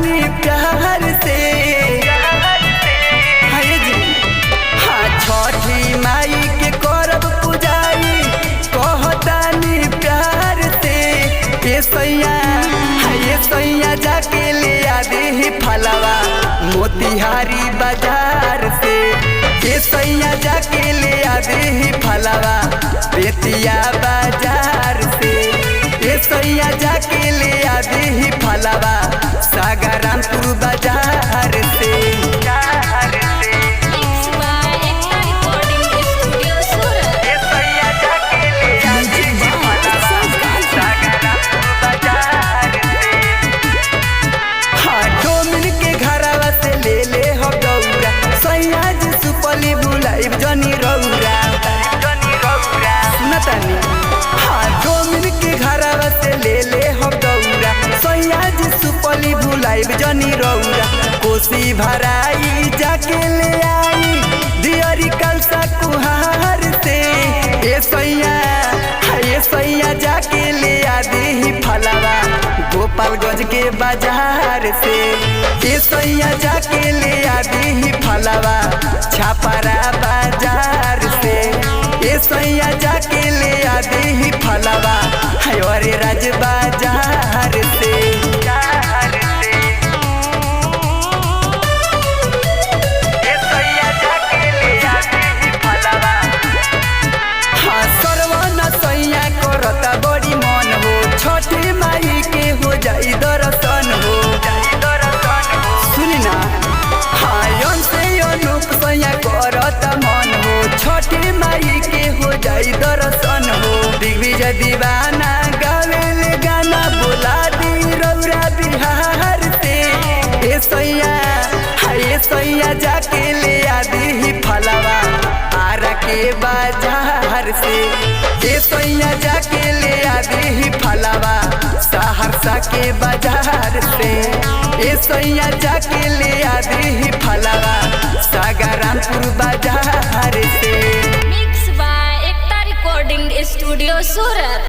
कहतानी प्यार से हाँ छठी माई के करब पुजाई कहतानी प्यार से ये सैया जाके ले आ दे फलवा मोतिहारी बाजार से ये सैया जाके ले आ दे फलवा बेतिया बाजार से ये सैया जाके ले आ दे फलवा सागरामपुर बाजार से जनी रौरा सुनतानी हाँ डोमिन के घरवा से ले हम दौरा सैया जी सुपली भुलाइब जनी रौरा कोसी भराई जाके ले आई दियरी कलसा कुहार से ये सैया जाके ले आ दी फलवा गोपालगंज के बाजार से ये सैया जाके ले आ दी फलवा छापरा बाजार से ये सैया जाके ले आ दी फलवा हरे राज बाजार से बड़ी मन हो छठी माई के हो जाई दर्शन हो सुनी ना हाँ से अनूप सैया करता मन हो छठी माई के हो जाई दर्शन हो दिग्विजय दीवाना गावेले गाना बोला दी रौरा बिहार से ये सैया जाके ले आ दी फलवा आरा के बाजार से ये सैया जाके ले आ दी फलवा सहरसा के बाजार से ये सैया जाके ले आ दी फलवा सागरामपुर बाजार से। Mix by Ekta recording studio Surat.